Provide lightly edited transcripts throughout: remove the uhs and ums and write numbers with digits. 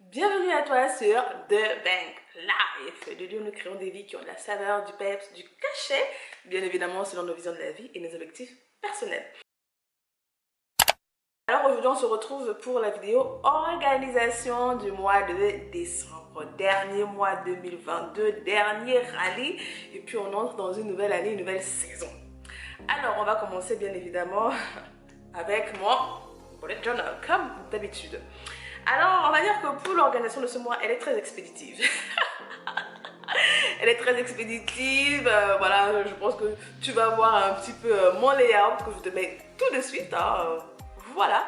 Bienvenue à toi sur The Bank Life, le lieu où nous créons des vies qui ont de la saveur, du peps, du cachet, bien évidemment selon nos visions de la vie et nos objectifs personnels. Alors aujourd'hui on se retrouve pour la vidéo organisation du mois de décembre, dernier mois 2022, dernier rallye, et puis on entre dans une nouvelle année, une nouvelle saison. Alors on va commencer bien évidemment avec mon bullet journal comme d'habitude. Alors, on va dire que pour l'organisation de ce mois, elle est très expéditive. Elle est très expéditive. Voilà, je pense que tu vas voir un petit peu mon layout que je te mets tout de suite. Hein. Voilà.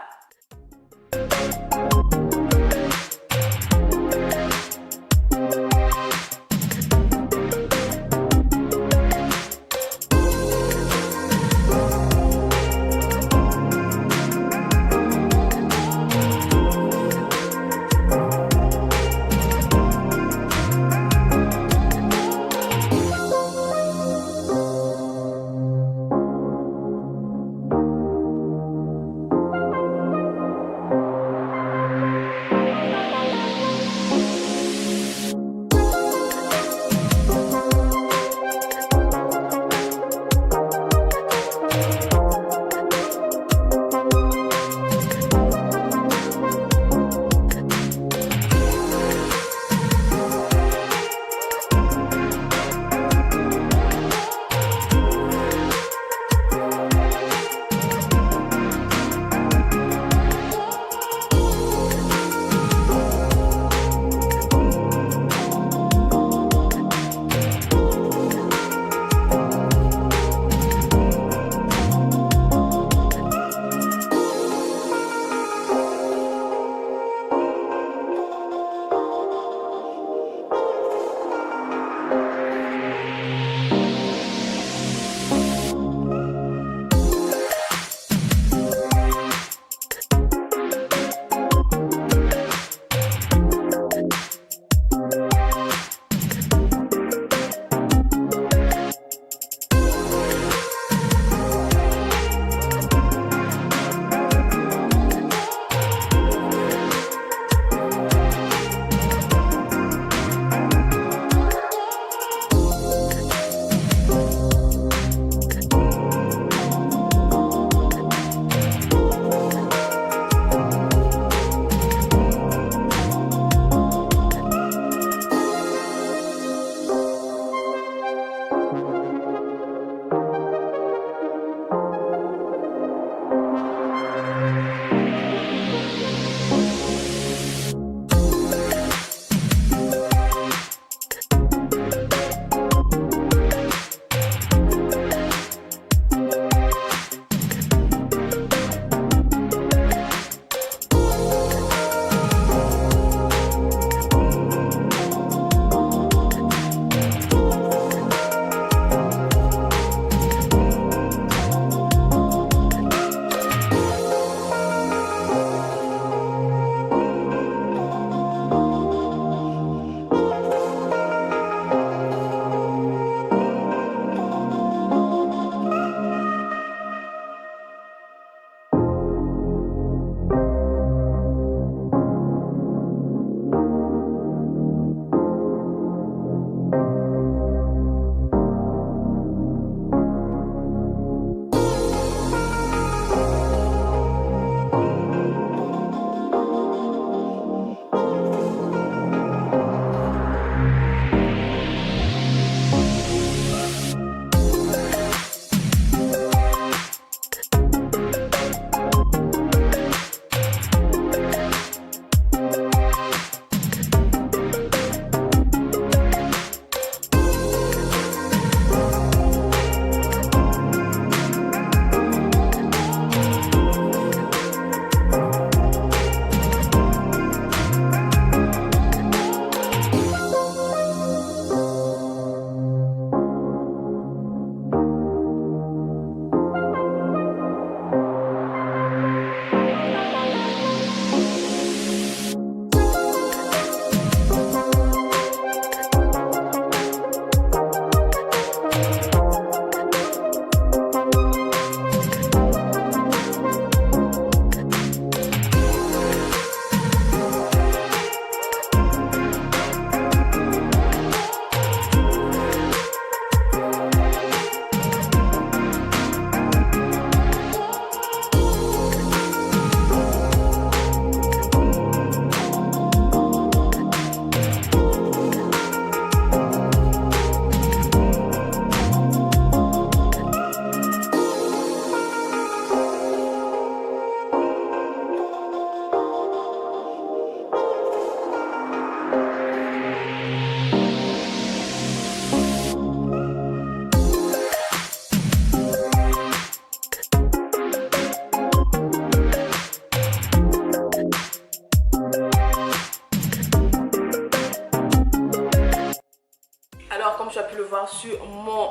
tu as pu le voir sur mon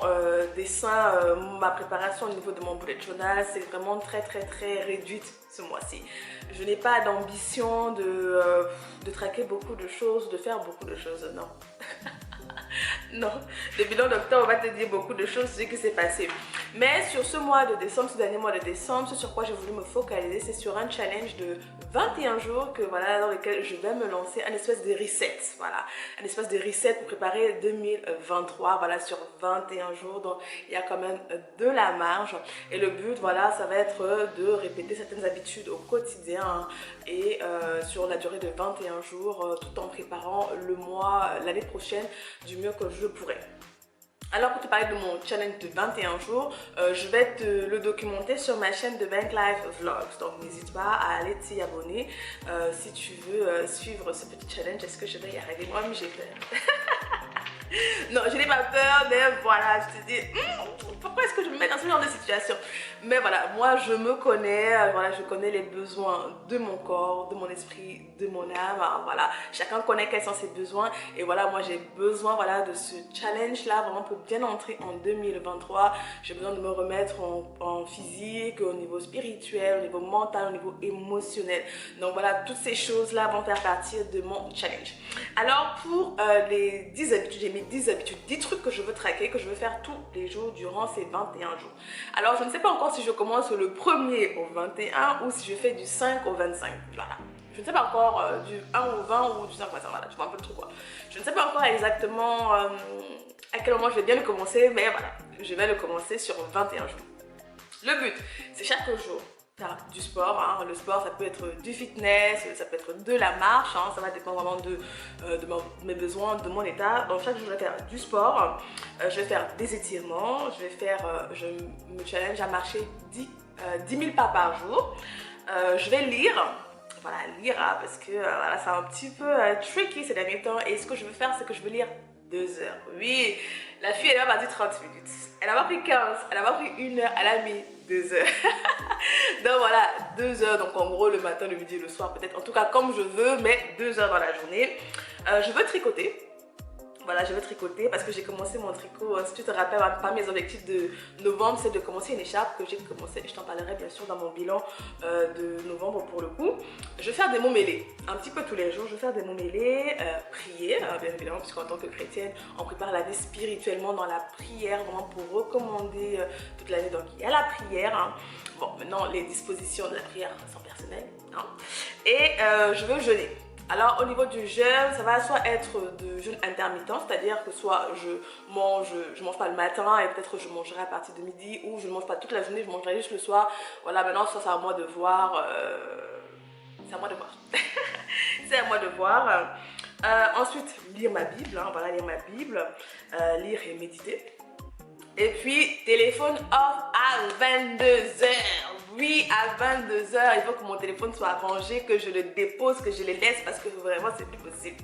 dessin, ma préparation au niveau de mon bullet journal, c'est vraiment très réduite ce mois-ci. Je n'ai pas d'ambition de traquer beaucoup de choses, de faire beaucoup de choses, non. Non, le bilan d'octobre va te dire beaucoup de choses, ce qui s'est passé. Mais sur ce mois de décembre, ce dernier mois de décembre, ce sur quoi j'ai voulu me focaliser, c'est sur un challenge de 21 jours que, voilà, dans lequel je vais me lancer un espèce de reset. Voilà, un espèce de reset pour préparer 2023, voilà, sur 21 jours. Donc, il y a quand même de la marge. Et le but, voilà, ça va être de répéter certaines habitudes au quotidien et sur la durée de 21 jours, tout en préparant le mois, l'année prochaine, du mieux que je le pourrais. Alors pour te parler de mon challenge de 21 jours, je vais te le documenter sur ma chaîne de Bank Life Vlogs. Donc n'hésite pas à aller t'y abonner si tu veux suivre ce petit challenge. Est-ce que je vais y arriver? Moi-même j'ai peur. Non, je n'ai pas peur, mais voilà, je te dis, pourquoi est-ce que je me mets dans ce genre de situation? Mais voilà, moi je me connais, voilà, je connais les besoins de mon corps, de mon esprit, de mon âme, voilà, chacun connaît quels sont ses besoins et voilà, moi j'ai besoin, voilà, de ce challenge là, vraiment pour bien entrer en 2023, j'ai besoin de me remettre en physique, au niveau spirituel, au niveau mental, au niveau émotionnel. Donc voilà, toutes ces choses là vont faire partie de mon challenge. Alors pour les 10 habitudes, j'ai mis 10 habitudes, 10 trucs que je veux traquer, que je veux faire tous les jours durant ces 21 jours. Alors je ne sais pas encore si je commence le 1er au 21 ou si je fais du 5 au 25. Voilà. Je ne sais pas encore du 1 au 20 ou du 5 au 25. Voilà, tu vois un peu le truc quoi. Je ne sais pas encore exactement à quel moment je vais bien le commencer, mais voilà, je vais le commencer sur 21 jours. Le but, c'est chaque jour du sport, hein. Le sport ça peut être du fitness, ça peut être de la marche, hein. Ça va dépendre vraiment de mes besoins, de mon état. Donc chaque jour je vais faire du sport, je vais faire des étirements, je me challenge à marcher 10 000 pas par jour, je vais lire. Voilà, lire, hein, parce que voilà, c'est un petit peu tricky ces derniers temps et ce que je veux faire c'est que je veux lire 2 heures. Oui, la fille elle a pas dit 30 minutes, elle a pas pris 15, elle a pas pris 1 heure, elle a mis 2 heures. Donc voilà, 2 heures, donc en gros le matin, le midi, le soir peut-être, en tout cas comme je veux, mais 2 heures dans la journée. Je veux tricoter. Voilà, je vais tricoter parce que j'ai commencé mon tricot. Si tu te rappelles, parmi mes objectifs de novembre, c'est de commencer une écharpe que j'ai commencé. Je t'en parlerai bien sûr dans mon bilan de novembre pour le coup. Je vais faire des mots mêlés, un petit peu tous les jours. Je vais faire des mots mêlés, prier, bien évidemment, puisqu'en tant que chrétienne, on prépare la vie spirituellement dans la prière, vraiment pour recommander toute l'année. Donc il y a la prière. Hein. Bon, maintenant les dispositions de la prière sont personnelles. Hein. Et je veux jeûner. Alors au niveau du jeûne, ça va soit être de jeûne intermittent, c'est-à-dire que soit je mange pas le matin et peut-être je mangerai à partir de midi, ou je ne mange pas toute la journée, je mangerai juste le soir. Voilà, maintenant ça c'est à moi de voir. C'est à moi de voir. C'est à moi de voir. Ensuite, lire ma Bible, hein, voilà, lire ma Bible, lire et méditer. Et puis, téléphone off à 22h. Oui, à 22h, il faut que mon téléphone soit rangé, que je le dépose, que je le laisse parce que vraiment, c'est plus possible.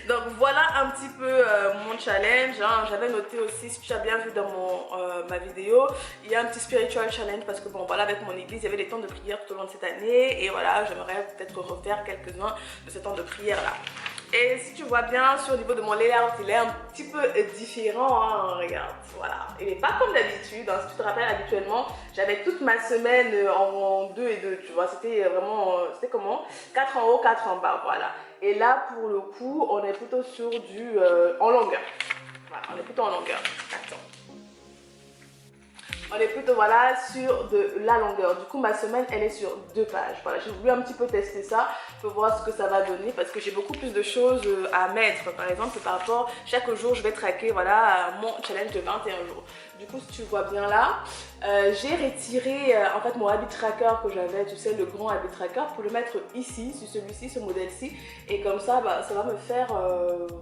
Donc, voilà un petit peu mon challenge. Hein. J'avais noté aussi, si tu as bien vu dans ma vidéo, il y a un petit spiritual challenge parce que, bon, voilà, avec mon église, il y avait des temps de prière tout au long de cette année. Et voilà, j'aimerais peut-être refaire quelques-uns de ce temps de prière-là. Et si tu vois bien, sur le niveau de mon layout, il est un petit peu différent, hein, regarde, voilà. Il n'est pas comme d'habitude, hein. Si tu te rappelles, habituellement, j'avais toute ma semaine en 2 et 2, tu vois, c'était vraiment, c'était comment? 4 en haut, 4 en bas, voilà. Et là, pour le coup, on est plutôt sur du, en longueur, voilà, on est plutôt en longueur, attends. On est plutôt voilà sur de la longueur. Du coup ma semaine elle est sur 2 pages. Voilà, j'ai voulu un petit peu tester ça pour voir ce que ça va donner parce que j'ai beaucoup plus de choses à mettre. Par exemple par rapport, chaque jour je vais traquer voilà mon challenge de 21 jours. Du coup si tu vois bien là, j'ai retiré en fait mon habit tracker que j'avais, tu sais le grand habit tracker pour le mettre ici, sur celui-ci, ce modèle-ci. Et comme ça, bah, ça va me faire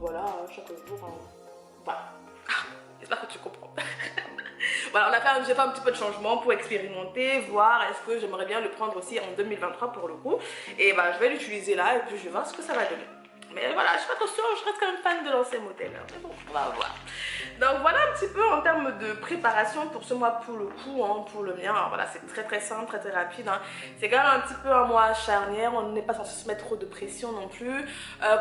voilà chaque jour, voilà. J'espère que tu comprends. Voilà, j'ai fait un petit peu de changement pour expérimenter, voir est-ce que j'aimerais bien le prendre aussi en 2023 pour le coup. Et bah, je vais l'utiliser là et puis je vais voir ce que ça va donner. Mais voilà, je suis pas trop sûre, je reste quand même fan de l'ancien modèle. Mais bon, on va voir. Donc voilà un petit peu en termes de préparation pour ce mois pour le coup, hein, pour le mien. Alors, voilà, c'est très simple, très rapide. Hein. C'est quand même un petit peu un mois charnière, on n'est pas censé se mettre trop de pression non plus.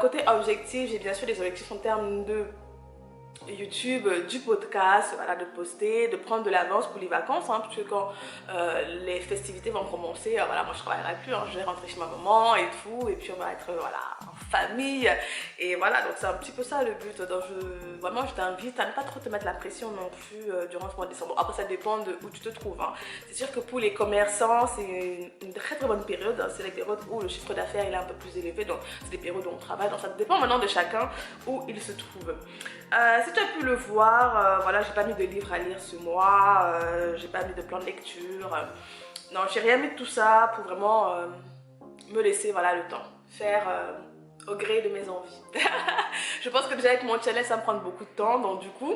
Côté objectif, j'ai bien sûr des objectifs en termes de YouTube, du podcast, voilà, de poster, de prendre de l'avance pour les vacances, hein, puisque quand les festivités vont commencer, voilà, moi je travaillerai plus, hein, je vais rentrer chez ma maman et tout, et puis on va être voilà, en famille, et voilà, donc c'est un petit peu ça le but. Donc vraiment je t'invite à ne pas trop te mettre la pression non plus durant ce mois de décembre. Après ça dépend de où tu te trouves, hein. C'est sûr que pour les commerçants c'est une très très bonne période, hein. C'est la période où le chiffre d'affaires il est un peu plus élevé, donc c'est des périodes où on travaille, donc ça dépend maintenant de chacun où il se trouve. Si tu as pu le voir, voilà, j'ai pas mis de livre à lire ce mois, j'ai pas mis de plan de lecture. Non, j'ai rien mis de tout ça pour vraiment me laisser voilà, le temps, faire au gré de mes envies. Je pense que déjà avec mon challenge, ça me prend beaucoup de temps, donc du coup,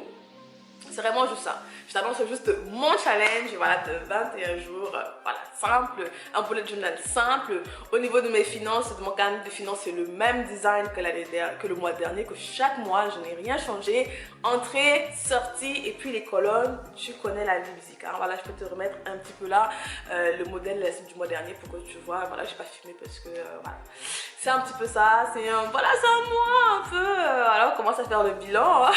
c'est vraiment juste ça. Je t'annonce juste mon challenge, voilà, de 21 jours, voilà, simple, un bullet journal simple. Au niveau de mes finances, de mon carnet de finances, c'est le même design que le mois dernier, que chaque mois, je n'ai rien changé. Entrée, sortie, et puis les colonnes, tu connais la musique, hein. Voilà, je peux te remettre un petit peu là le modèle du mois dernier pour que tu vois. Voilà, j'ai pas filmé parce que voilà. C'est un petit peu ça, voilà, c'est un mois un peu, alors on commence à faire le bilan, hein.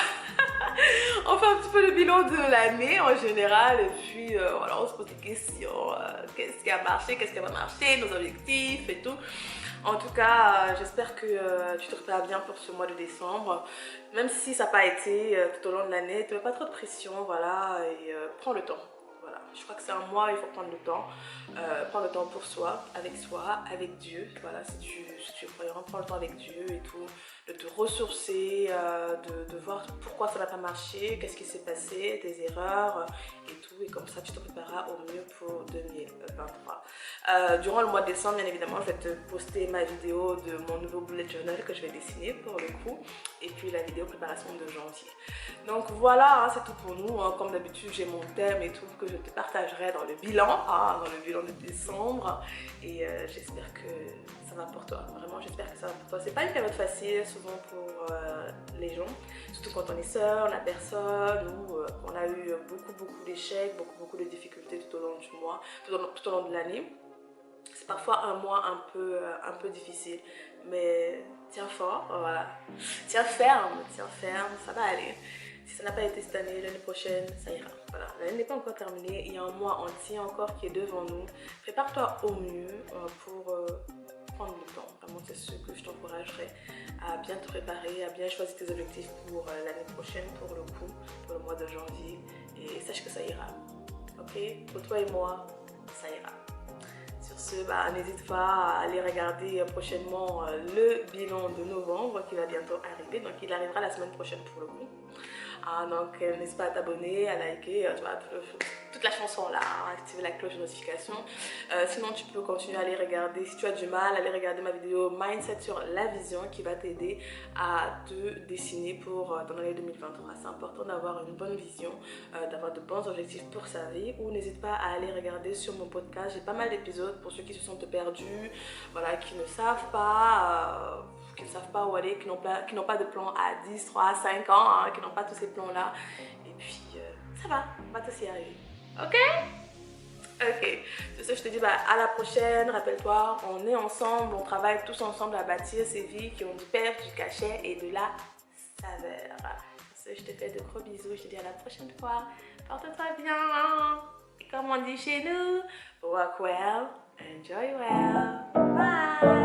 On fait un petit peu le bilan de l'année en général et puis voilà, on se pose des questions, qu'est-ce qui a marché, qu'est-ce qui n'a pas marché, nos objectifs et tout. En tout cas, j'espère que tu te prépares bien pour ce mois de décembre. Même si ça n'a pas été tout au long de l'année, ne te mets pas trop de pression, voilà, et prends le temps. Voilà. Je crois que c'est un mois, il faut prendre le temps. Prendre le temps pour soi, avec Dieu. Voilà, si tu es croyant, prends le temps avec Dieu et tout. De te ressourcer, de voir pourquoi ça n'a pas marché, qu'est-ce qui s'est passé, tes erreurs et tout. Et comme ça, tu te prépareras au mieux pour 2023. Durant le mois de décembre, bien évidemment, je vais te poster ma vidéo de mon nouveau bullet journal que je vais dessiner pour le coup. Et puis la vidéo préparation de janvier. Donc voilà, hein, c'est tout pour nous. Hein. Comme d'habitude, j'ai mon thème et tout que je te partagerai dans le bilan, hein, dans le bilan de décembre. Et j'espère que ça va pour toi. Vraiment, j'espère que ça va pour toi. C'est pas une période facile, souvent pour les gens. Surtout quand on est seul, on n'a personne, ou on a eu beaucoup d'échecs, beaucoup de difficultés tout au long du mois, tout au long de l'année. C'est parfois un mois un peu difficile, mais tiens fort, voilà. Tiens ferme, ça va aller. Si ça n'a pas été cette année, l'année prochaine, ça ira. Voilà, l'année n'est pas encore terminée, il y a un mois entier encore qui est devant nous. Prépare-toi au mieux pour prendre le temps. Vraiment, c'est ce que je t'encouragerais à bien te préparer, à bien choisir tes objectifs pour l'année prochaine, pour le coup, pour le mois de janvier. Et sache que ça ira. Ok? Pour toi et moi, ça ira. Sur ce, n'hésite pas à aller regarder prochainement le bilan de novembre qui va bientôt arriver. Donc, il arrivera la semaine prochaine pour le coup. Donc, n'hésite pas à t'abonner, à liker, tu vois, toute la chanson là, activer la cloche de notification. Sinon, tu peux continuer à aller regarder, si tu as du mal, aller regarder ma vidéo Mindset sur la vision qui va t'aider à te dessiner pour ton année 2023. C'est important d'avoir une bonne vision, d'avoir de bons objectifs pour sa vie. Ou n'hésite pas à aller regarder sur mon podcast. J'ai pas mal d'épisodes pour ceux qui se sentent perdus, voilà, qui ne savent pas. Qui ne savent pas où aller, qui n'ont pas de plan à 10, 3, 5 ans, hein, qui n'ont pas tous ces plans-là. Et puis, ça va, on va tous y arriver. Ok? Ok. Sur ce, je te dis à la prochaine. Rappelle-toi, on est ensemble, on travaille tous ensemble à bâtir ces vies qui ont du perf, du cachet et de la saveur. Sur ce, je te fais de gros bisous. Je te dis à la prochaine fois. Porte-toi bien. Et comme on dit chez nous, walk well, enjoy well. Bye.